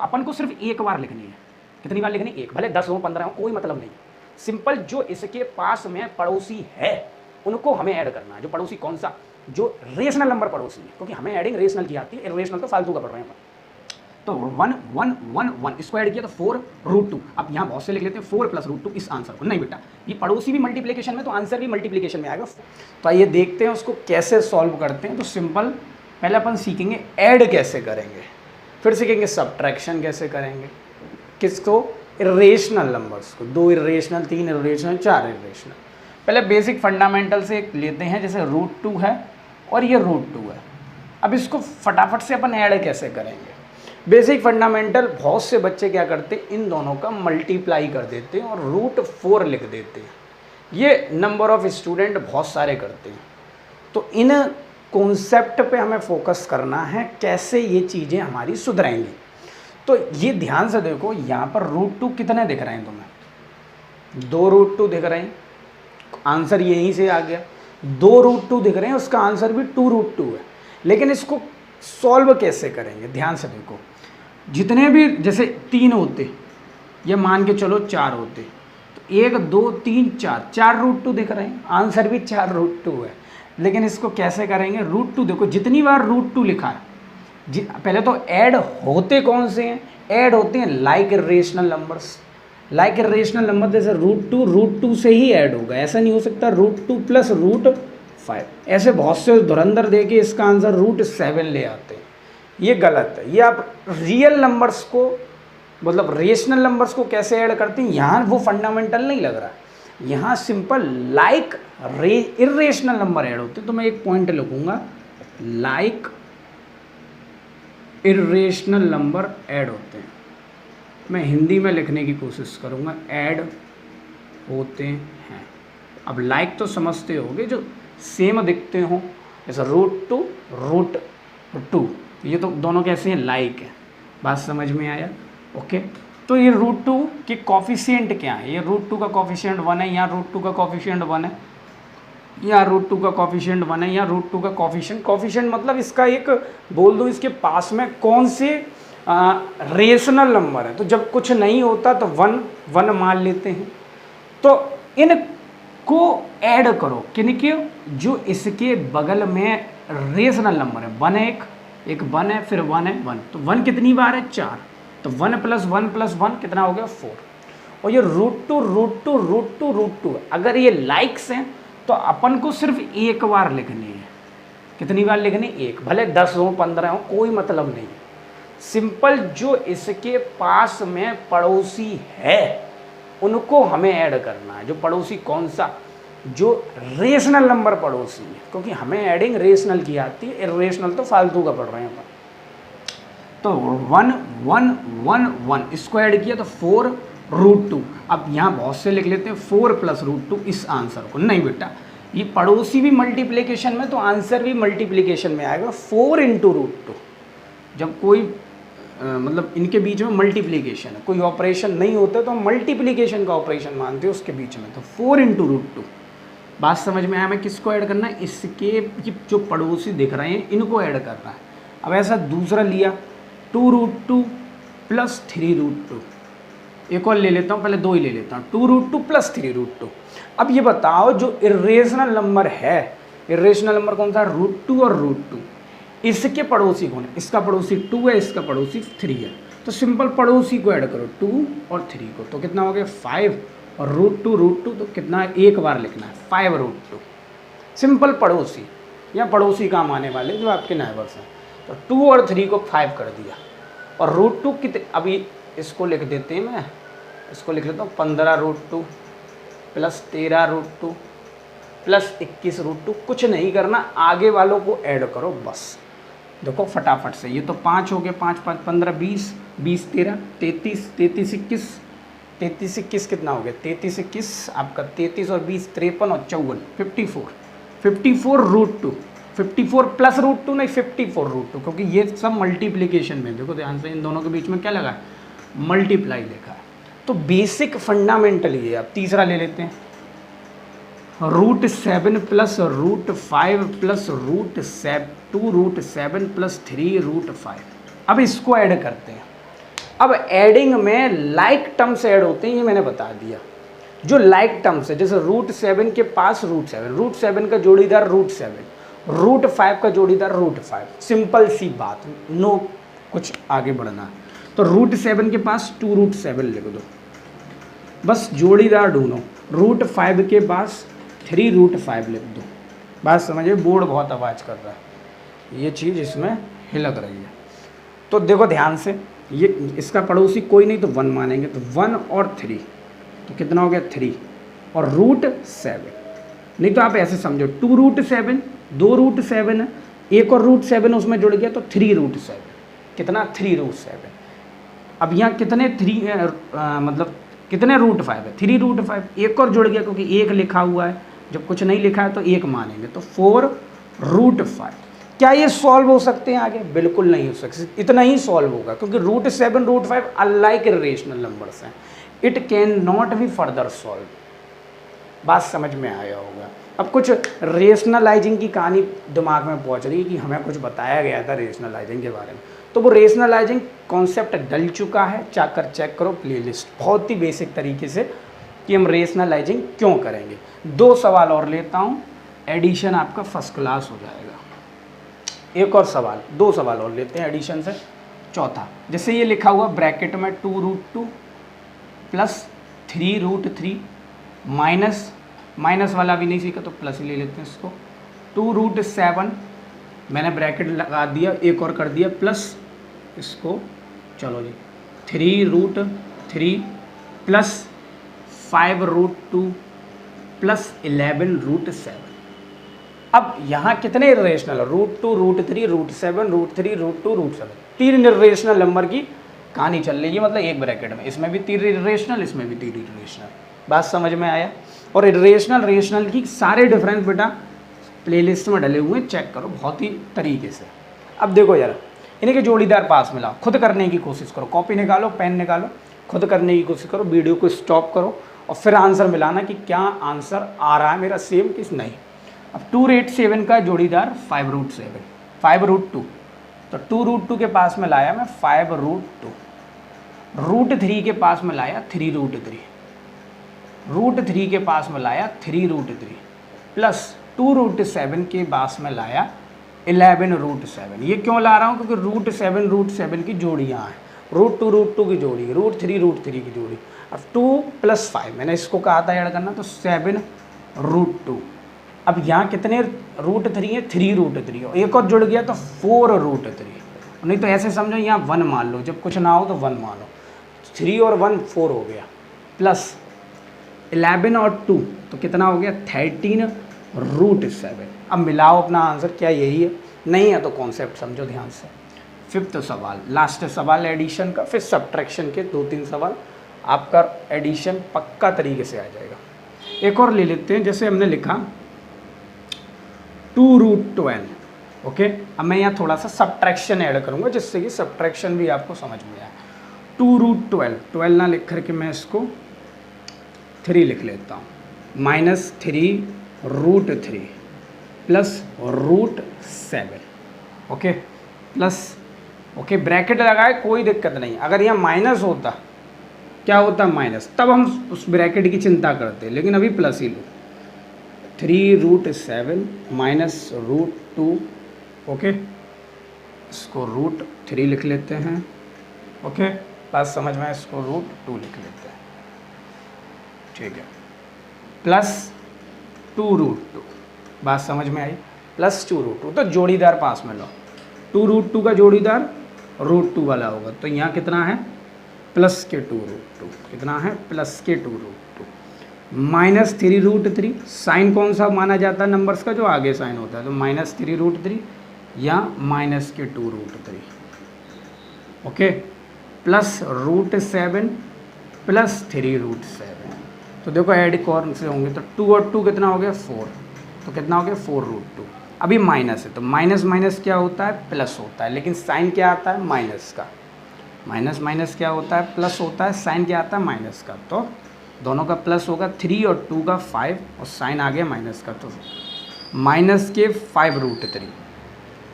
अपन को सिर्फ एक बार लिखनी है। कितनी बार लिखनी? एक। भले 10 हो 15 हो कोई मतलब नहीं। सिंपल जो इसके पास में पड़ोसी है उनको हमें ऐड करना है। जो पड़ोसी कौन सा? जो रेशनल नंबर पड़ोसी है, क्योंकि हमें एडिंग रेशनल की आती है, इरेशनल तो फालतू का पढ़ रहे हैं अपन। तो 1 1 1 1 इसको ऐड किया तो 4√2। अब यहाँ बहुत से लिख लेते हैं 4 + √2 इस आंसर को। नहीं बेटा, ये पड़ोसी भी मल्टीप्लिकेशन में तो आंसर भी मल्टीप्लिकेशन में आएगा। तो आइए देखते हैं उसको कैसे सॉल्व करते हैं। तो सिंपल पहले अपन सीखेंगे ऐड कैसे करेंगे, फिर सीखेंगे सब्ट्रैक्शन कैसे करेंगे। किसको? इरेशनल नंबर्स को। 2 इरेशनल, 3 इरेशनल, 4 इरेशनल। पहले बेसिक फंडामेंटल से लेते हैं, जैसे √2 है और ये √2 है। अब इसको फटाफट से अपन ऐड कैसे करेंगे। बेसिक फंडामेंटल बहुत से बच्चे क्या करते हैं, इन दोनों का मल्टीप्लाई कर देते हैं और √4 लिख देते हैं। ये नंबर ऑफ स्टूडेंट बहुत सारे करते हैं। तो इन कॉन्सेप्ट पे हमें फोकस करना है, कैसे ये चीज़ें हमारी सुधरेंगी। तो ये ध्यान से देखो, यहाँ पर √2 कितने दिख रहे हैं तुम्हें? 2√2 दिख रहे हैं, आंसर यहीं से आ गया। 2√2 दिख रहे हैं, उसका आंसर भी 2√2 है। लेकिन इसको सॉल्व कैसे करेंगे? ध्यान से देखो, जितने भी जैसे 3 होते या मान के चलो 4 होते, तो 1 2 3 4 √2 दिख रहे हैं, आंसर भी 4√2 है। लेकिन इसको कैसे करेंगे? √2 देखो जितनी बार √2 लिखा है, पहले तो ऐड होते कौन से हैं? ऐड होते हैं like irrational numbers. Like irrational number जैसे √2 से ही ऐड होगा, ऐसा नहीं हो सकता √2 + √5। ऐसे बहुत से धुरंधर दे के इसका आंसर √7 ले आते हैं, ये गलत है। ये आप रियल नंबर्स को, मतलब रेशनल नंबर्स को कैसे ऐड करते हैं, यहाँ वो फंडामेंटल नहीं लग रहा। यहाँ simple like irrational number add होते हैं। तो मैं एक पॉइंट लिखूंगा, लाइक इरेशनल नंबर ऐड होते हैं। मैं हिंदी में लिखने की कोशिश करूँगा, ऐड होते हैं। अब लाइक तो समझते होगे, जो सेम दिखते हो, जैसे √2 √2, ये तो दोनों कैसे हैं? लाइक है। बात समझ में आया? ओके। तो ये √2 के कॉफिशिएंट क्या है? ये √2 का कॉफिशिएंट 1 है, यहाँ √2 का कॉफिशिएंट 1 है, यहाँ √2 का कॉफिशिएंट 1 है, यहाँ √2 का कॉफिशिएंट मतलब इसका एक बोल दो, इसके पास में कौन से रेशनल नंबर है। तो जब कुछ नहीं होता तो 1 मान लेते हैं। तो इनको ऐड करो, किनके? जो इसके बगल में रेशनल नंबर है। 1 है, एक 1 है, फिर 1 है 1, तो 1 कितनी बार है? 4। तो 1 + 1 + 1 कितना हो गया? 4। और ये √2 अगर ये लाइक्स हैं तो अपन को सिर्फ एक बार लिखनी है। कितनी बार लिखनी? एक। भले 10 हो 15 हो कोई मतलब नहीं। सिंपल जो इसके पास में पड़ोसी है उनको हमें ऐड करना है। जो पड़ोसी कौन सा? जो रेशनल नंबर पड़ोसी है, क्योंकि हमें एडिंग रेशनल की आती है, इरेशनल तो फालतू का पढ़ रहे हैं अपन। तो 1 1 1 1 इसको ऐड किया तो 4√2। अब यहाँ बहुत से लिख लेते हैं 4 + √2 इस आंसर को। नहीं बेटा, ये पड़ोसी भी मल्टीप्लिकेशन में तो आंसर भी मल्टीप्लिकेशन में आएगा। 4 × √2। जब कोई मतलब इनके बीच में मल्टीप्लिकेशन है, कोई ऑपरेशन नहीं होता तो मल्टीप्लिकेशन का ऑपरेशन मानते हैं उसके बीच में। तो 4 × √2। बात समझ में आया? हमें किसको ऐड करना है? इसके जो पड़ोसी दिख रहे हैं इनको ऐड करना है। अब ऐसा दूसरा लिया 2√2 + 3√2। एक और ले लेता हूँ, पहले 2 ही ले लेता हूँ। 2√2 + 3√2। अब ये बताओ जो इरेशनल नंबर है, इरेशनल नंबर कौन सा? √2 और √2। इसके पड़ोसी कौन है? इसका पड़ोसी 2 है, इसका पड़ोसी 3 है। तो सिंपल पड़ोसी को ऐड करो 2 और 3 को, तो कितना हो गया? 5। और √2 तो कितना? एक बार लिखना है 5√2। सिंपल पड़ोसी या पड़ोसी काम आने वाले जो आपके नाइबर्स हैं। तो 2 और 3 को 5 कर दिया। और √2 कितने? अभी इसको लिख देते हैं, मैं इसको लिख लेता हूँ 15√2 + 13√2 + 21√2। कुछ नहीं करना, आगे वालों को ऐड करो बस। देखो फटाफट से, ये तो 5 हो गए, 5 5 15 20 20 13 33 33 21 33 21 कितना हो गया? 33 21 आपका 33 और 20 53 और 54 54√2। 54 + √2 नहीं, 54√2, क्योंकि ये सब मल्टीप्लिकेशन में। देखो ध्यान से, इन दोनों के बीच में क्या लगा है? मल्टीप्लाई लिखा है। तो बेसिक फंडामेंटल ये। अब तीसरा ले लेते हैं, √7 + √5 + √2 √7 + 3 √5। अब इसको ऐड करते हैं। अब एडिंग में लाइक टर्म्स ऐड होते हैं, ये मैंने बता दिया। जो लाइक टर्म्स है, जैसे √7 के पास √7 का जोड़ीदार √7, √5 का जोड़ीदार √5, सिंपल सी बात, नो कुछ आगे बढ़ना है। तो √7 के पास 2√7 लिख दो, बस जोड़ीदार ढूंढो। √5 के पास 3√5 लिख दो। बात समझिए, बोर्ड बहुत आवाज़ कर रहा है, ये चीज़ इसमें हिलक रही है। तो देखो ध्यान से, ये इसका पड़ोसी कोई नहीं तो 1 मानेंगे, तो 1 और 3 तो कितना हो गया 3 और √7, नहीं तो आप ऐसे समझो 2√7, 2√7 है, एक और √7 उसमें जुड़ गया तो 3√7, कितना 3√7। अब यहाँ कितने 3 मतलब कितने √5 है, 3√5, एक और जुड़ गया क्योंकि एक लिखा हुआ है, जब कुछ नहीं लिखा है तो एक मानेंगे, तो 4√5। क्या ये सॉल्व हो सकते हैं आगे? बिल्कुल नहीं हो सकते, इतना ही सॉल्व होगा, क्योंकि √7 √5 अनलाइक रेशनल नंबर्स हैं, it can not be further solve. बात समझ में आया होगा। अब कुछ रेशनलाइजिंग की कहानी दिमाग में पहुंच रही है कि हमें कुछ बताया गया था रेशनलाइजिंग के बारे में, तो वो रेशनलाइजिंग कॉन्सेप्ट डल चुका है, जाकर चेक करो प्लेलिस्ट, बहुत ही बेसिक तरीके से कि हम रेशनलाइजिंग क्यों करेंगे। 2 सवाल और लेता हूँ, एडिशन आपका फर्स्ट क्लास हो जाएगा। एक और सवाल, 2 सवाल और लेते हैं एडिशन से। चौथा, जैसे ये लिखा हुआ ब्रैकेट में 2√2 प्लस 3√3 माइनस वाला भी नहीं सीखा तो प्लस ही ले लेते हैं इसको, 2√7 मैंने ब्रैकेट लगा दिया, एक और कर दिया प्लस इसको, चलो जी 3√3 प्लस 5√2 प्लस 11√7। अब यहाँ कितने इरेशनल है, √2 √3 √7 √3 √2 √7, 3 इरेशनल नंबर की कहानी चल रही है, मतलब एक ब्रैकेट में, इसमें भी 3 इरेशनल, इसमें भी 3 इरेशनल। बात समझ में आया? और इरेशनल रेशनल की सारे डिफरेंस बेटा प्लेलिस्ट में डले हुए हैं, चेक करो बहुत ही तरीके से। अब देखो यार, इन्हीं के जोड़ीदार पास मिला, खुद करने की कोशिश करो, कॉपी निकालो, पेन निकालो, खुद करने की कोशिश करो, वीडियो को स्टॉप करो और फिर आंसर मिलाना कि क्या आंसर आ रहा है मेरा सेम किस नहीं। अब 2/7 का जोड़ीदार 5√7, 5√2, तो 2√2 के पास में लाया मैं 5√2, √3 के पास में लाया 3√3, √3 के पास में लाया 3√3 प्लस 2√7 के पास में लाया 11√7। ये क्यों ला रहा हूँ? क्योंकि √7 की जोड़ियाँ हैं, √2 की जोड़ी, √3 की जोड़ी। अब 2 + 5 मैंने इसको कहा था ऐड करना, तो 7√2। अब यहाँ कितने √3 है, 3√3, और एक और जुड़ गया तो 4√3। नहीं तो ऐसे समझो यहाँ 1 मान लो, जब कुछ ना हो तो 1 मानो, 3 और 1 4 हो गया, प्लस 11 और 2 तो कितना हो गया 13√7। अब मिलाओ अपना आंसर, क्या यही है? नहीं है तो कॉन्सेप्ट समझो ध्यान से। 5th सवाल, लास्ट सवाल एडिशन का, फिर सब्ट्रैक्शन के 2-3 सवाल, आपका एडिशन पक्का तरीके से आ जाएगा। एक और ले लेते हैं, जैसे हमने लिखा 2√12, ओके। अब मैं यहाँ थोड़ा सा सब्ट्रैक्शन ऐड करूँगा जिससे कि सब्ट्रैक्शन भी आपको समझ में आए। 2√12, 12 ना लिख करके मैं इसको 3 लिख लेता हूँ, -3√3 plus √7, okay, plus, okay, bracket लगाए कोई दिक्कत नहीं। अगर यहाँ माइनस होता, क्या होता माइनस, तब हम उस ब्रैकेट की चिंता करते, लेकिन अभी प्लस ही लो, 3√7 माइनस √2, ओके, इसको √3 लिख लेते हैं, ओके, बात समझ में, इसको √2 लिख लेते हैं, ठीक है, प्लस 2√2, बात समझ में आई, प्लस 2√2। तो जोड़ीदार पास में लो, 2√2 का जोड़ीदार √2 वाला होगा, तो यहाँ कितना है प्लस के 2√2, कितना है प्लस के 2√2, माइनस 3√3, साइन कौन सा माना जाता है नंबर्स का, जो आगे साइन होता है, तो -3√3 या माइनस के 2√3, ओके, प्लस √7 प्लस 3√7। तो देखो ऐड कौन से होंगे, तो 2 और 2 कितना हो गया 4, तो कितना हो गया 4√2। अभी माइनस है तो माइनस माइनस क्या होता है, प्लस होता है, लेकिन साइन क्या आता है माइनस का, माइनस माइनस क्या होता है, प्लस होता है, साइन क्या आता है माइनस का, तो दोनों का प्लस होगा, 3 और 2 का 5 और साइन आ गया माइनस का, तो माइनस के 5√3,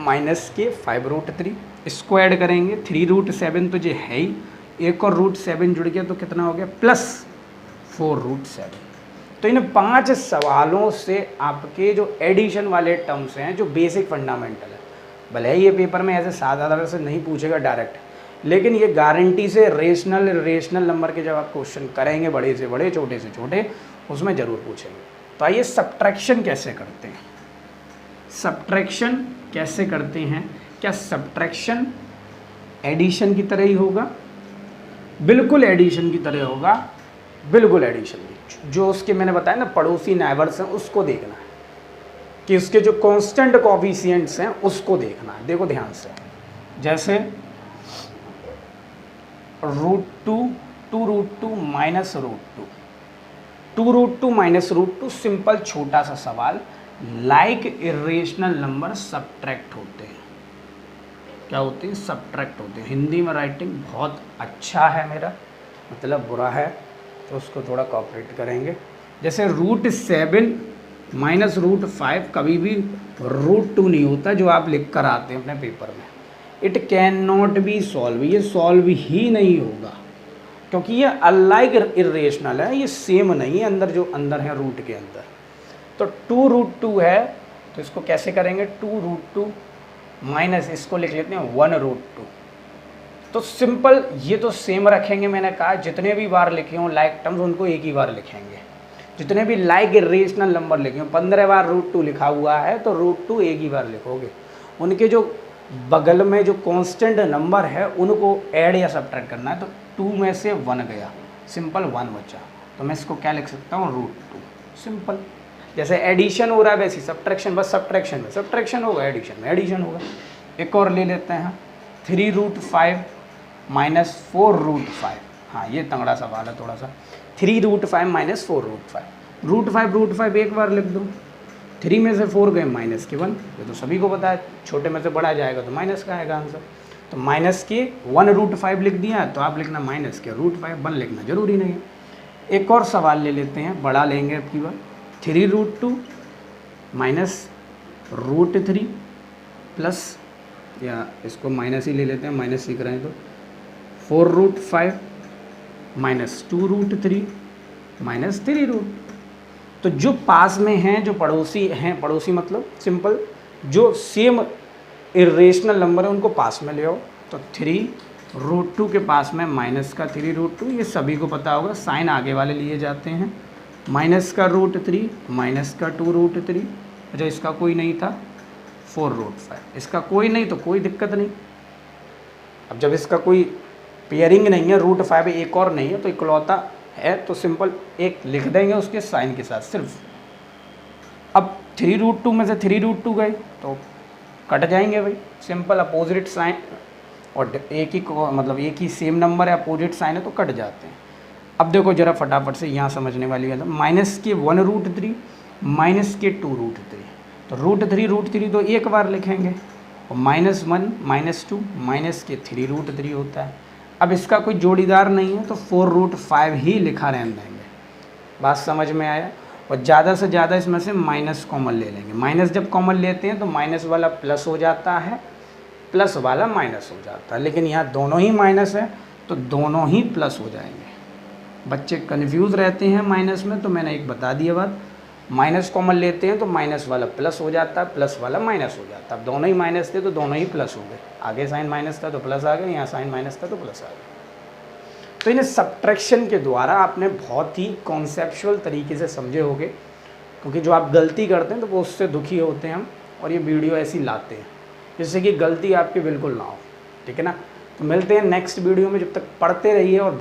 माइनस के 5√3, इसको ऐड करेंगे 3√7 तो ये है ही, एक और √7 जुड़ गया तो कितना हो गया +4√7। तो इन 5 सवालों से आपके जो एडिशन वाले टर्म्स हैं, जो बेसिक फंडामेंटल है, भले ही ये पेपर में ऐसे साधारण से नहीं पूछेगा डायरेक्ट, लेकिन ये गारंटी से रेशनल नंबर के जब आप क्वेश्चन करेंगे, बड़े से बड़े छोटे से छोटे, उसमें ज़रूर पूछेंगे। तो आइए सब्ट्रैक्शन कैसे करते हैं। सब्ट्रैक्शन कैसे करते हैं? क्या सब्ट्रैक्शन एडिशन की तरह ही होगा? बिल्कुल एडिशन की तरह होगा, बिल्कुल एडिशन की। जो उसके मैंने बताया ना पड़ोसी नाइबर्स हैं, उसको देखना है कि उसके जो कांस्टेंट कोएफिशिएंट्स हैं उसको देखना है। देखो ध्यान से, जैसे √2 2√2 माइनस √2 2√2 माइनस √2 सिंपल छोटा सा सवाल। लाइक इरेशनल नंबर सब्ट्रैक्ट होते हैं। क्या होते हैं? सब्ट्रैक्ट होते हैं। हिंदी में राइटिंग बहुत अच्छा है मेरा, मतलब बुरा है, तो उसको थोड़ा कॉपरेट करेंगे। जैसे √7 माइनस √5 कभी भी √2 नहीं होता, जो आप लिख कर आते हैं अपने पेपर में। It can not be solve, ये सॉल्व ही नहीं होगा, क्योंकि ये अनलाइक इरेशनल है, ये सेम नहीं है अंदर, जो अंदर है रूट के अंदर। तो 2√2 है, तो इसको कैसे करेंगे? 2√2 माइनस इसको लिख लेते हैं 1√2। तो सिंपल ये तो सेम रखेंगे। मैंने कहा जितने भी बार लिखे हों लाइक टर्म्स, उनको एक ही बार लिखेंगे। जितने भी लाइक इरेशनल नंबर लिखे हों, 15 बार √2 लिखा हुआ है तो √2 एक ही बार लिखोगे। उनके जो बगल में जो कांस्टेंट नंबर है उनको ऐड या सब्ट्रैक्ट करना है। तो 2 में से 1 गया, सिंपल 1 बचा, तो मैं इसको क्या लिख सकता हूँ? √2। सिंपल। जैसे एडिशन हो रहा है वैसे सब्ट्रैक्शन, बस सब्ट्रैक्शन में सब्ट्रैक्शन होगा, एडिशन में एडिशन होगा। एक और ले लेते हैं 3√5 माइनस 4√5। हाँ, ये तंगड़ा सवाल है थोड़ा सा। 3√5 माइनस 4√5। √5 एक बार लिख दो, 3 में से 4 गए माइनस के 1, ये तो सभी को पता है। छोटे में से बड़ा जाएगा तो माइनस का आएगा आंसर। तो माइनस के 1√5 लिख दिया, तो आप लिखना माइनस के √5, 1 लिखना जरूरी नहीं है। एक और सवाल ले लेते हैं, बड़ा लेंगे अब की बार। 3√2 माइनस √3 प्लस, या इसको माइनस ही ले लेते हैं, माइनस सीख रहे हैं तो 4√5 माइनस 2√3 माइनस 3√। तो जो पास में हैं, जो पड़ोसी हैं, पड़ोसी मतलब सिंपल जो सेम इरेशनल नंबर है उनको पास में ले आओ। तो 3√2 के पास में माइनस का 3√2, ये सभी को पता होगा, साइन आगे वाले लिए जाते हैं। माइनस का √3 माइनस का 2√3, अच्छा इसका कोई नहीं था 4√5, इसका कोई नहीं तो कोई दिक्कत नहीं। अब जब इसका कोई पेयरिंग नहीं है, √5 एक और नहीं है, तो इकलौता है, तो सिंपल एक लिख देंगे उसके साइन के साथ सिर्फ। अब 3√2 में से 3√2 गए तो कट जाएंगे भाई, सिंपल अपोजिट साइन, और एक ही मतलब एक ही सेम नंबर है, अपोजिट साइन है तो कट जाते हैं। अब देखो जरा फटाफट से यहाँ समझने वाली है, माइनस के 1√3 माइनस के 2√3, तो √3 तो एक बार लिखेंगे, और -1 -2 माइनस के 3√3 होता है। अब इसका कोई जोड़ीदार नहीं है तो 4√5 ही लिखा रहने देंगे। बात समझ में आया? और ज़्यादा से ज़्यादा इसमें से माइनस कॉमन ले लेंगे। माइनस जब कॉमन लेते हैं तो माइनस वाला प्लस हो जाता है, प्लस वाला माइनस हो जाता है, लेकिन यहाँ दोनों ही माइनस है तो दोनों ही प्लस हो जाएंगे। बच्चे कन्फ्यूज़ रहते हैं माइनस में, तो मैंने एक बता दिया बात, माइनस कॉमन लेते हैं तो माइनस वाला प्लस हो जाता है, प्लस वाला माइनस हो जाता है। अब दोनों ही माइनस थे तो दोनों ही प्लस हो गए, आगे साइन माइनस था तो प्लस आ गया, यहाँ साइन माइनस था तो प्लस आ गया। तो इन्हें सब्ट्रैक्शन के द्वारा आपने बहुत ही कॉन्सेप्चुअल तरीके से समझे होंगे, क्योंकि जो आप गलती करते हैं तो वो उससे दुखी होते हैं हम, और ये वीडियो ऐसी लाते हैं जिससे कि गलती आपकी बिल्कुल ना हो, ठीक है ना। तो मिलते हैं नेक्स्ट वीडियो में, जब तक पढ़ते रहिए और